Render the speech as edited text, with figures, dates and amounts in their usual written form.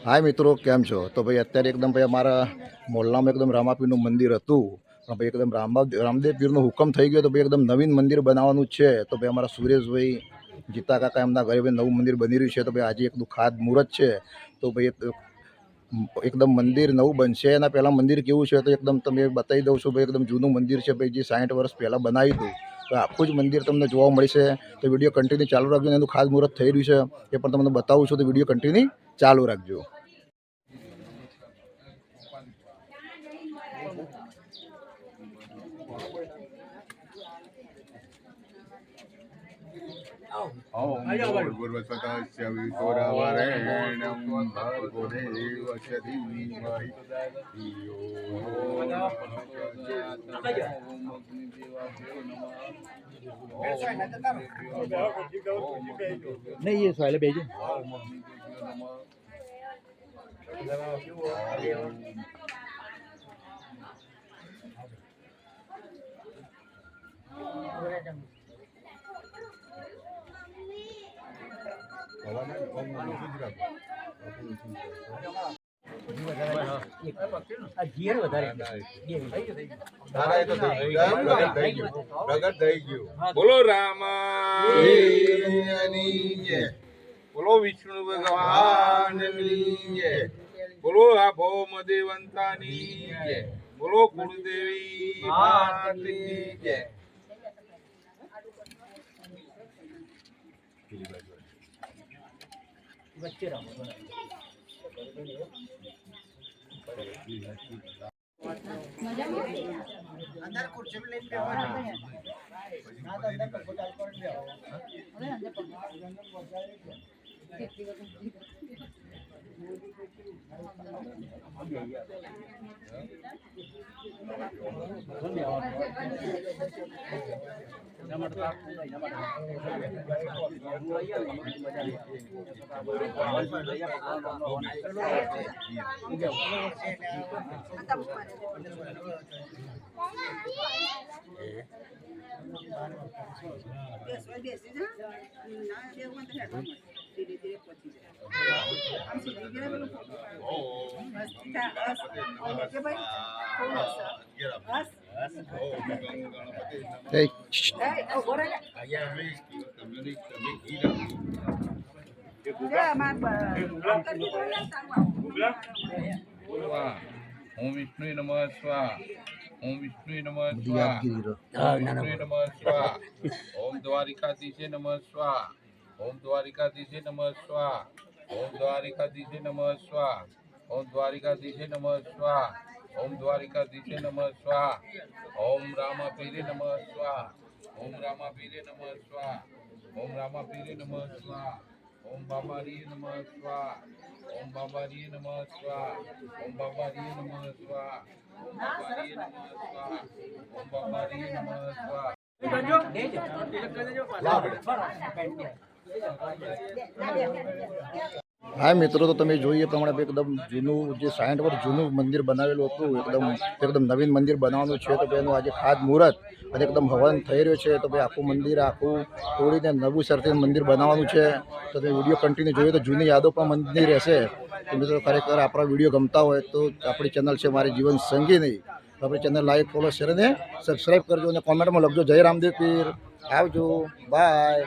हाय मित्रों, केम छो? तो भाई अत्यारे एकदम भाई अमारा मोहल्ला में एकदम रामापीरનું મંદિર હતું, પણ ભાઈ એકદમ રામદેવ પીરનો હુકમ થઈ ગયો તો ભાઈ એકદમ નવીન મંદિર બનાવવાનું છે. તો ભાઈ અમારા સુરેશભાઈ ગીતા કાકા એમના ઘરે ભાઈ નવું મંદિર બની રહ્યું છે. તો ભાઈ આજે એકદમ ખાદ મુહૂર્ત છે. તો ભાઈ એકદમ મંદિર નવું બનશે. એના પહેલાં મંદિર કેવું છે તો એકદમ તમે બતાવી દઉં છું. ભાઈ એકદમ જૂનું મંદિર છે ભાઈ, જે 60 વર્ષ પહેલાં બનાવ્યું હતું. તો આખું જ મંદિર તમને જોવા મળશે. તો વિડીયો કન્ટિન્યુ ચાલુ રાખજો. એનું ખાસ મુહૂર્ત થઈ રહ્યું છે એ પણ તમને બતાવું છું. તો વિડીયો કન્ટિન્યુ ચાલુ રાખજો. ओम भूर्भुवस्सुतस्य वितुरवरेण्यं भर्गो देवस्य धीमहि धियो यो नहीं ये साले भेजो बोलो रामा बोलो विष्णु भगवान बोलो आ भौम देवंतानी बोलो कुलदेवी मात की जय। अंदर कुर्सी में लेके बैठो ना तो अंदर को डाल कर ले आओ अरे अंदर ओम विष्णु नमः स्वाहा ओम विष्णु नमः स्वाहा ओम विष्णु नमः स्वाहा ओम द्वारिकाधीशे नमः स्वाहा ओम द्वारिकाधीशे नमः स्वाहा ओम द्वारिकाधीशे नमः स्वाहा ओम द्वारिकाधीशे नमः स्वाहा ओम द्वारिकाधीशे नमः स्वाहा ओम रामापीरे नमः स्वाहा ओम रामापीरे नमः स्वाहा ओम रामापीरे नमः स्वाहा ओम बाबारी नमः स्वाहा ओम बाबारी नमः स्वाहा ओम बाबारी नमः स्वाहा ओम बाबारी नमः स्वाहा ओम बाबारी नमः स्वाहा। हाय मित्रों, तो તમે જોઈએ પ્રમાણે એકદમ જૂનું જે 60 વર્ષ જૂનું મંદિર બનાવેલું હતું, એકદમ નવીન મંદિર બનાવવાનું છે. તો ભાઈ એનું આજે ખાસ મુહૂર્ત અને એકદમ હવન થઈ રહ્યો છે. તો ભાઈ આખું મંદિર તોડીને નવું સરથી મંદિર બનાવવાનું છે. તો તમે વિડીયો કન્ટિન્યુ જોઈએ તો જૂની યાદો પણ મંદિર રહેશે. તો મિત્રો ખરેખર આપણા વિડીયો ગમતા હોય તો આપણી ચેનલ છે મારી જીવન સંગીની, તો આપણી ચેનલ લાઈક ફોલો શેર અને સબસ્ક્રાઈબ કરજો અને કોમેન્ટમાં લખજો જય રામદેવ પીર. આવજો, બાય.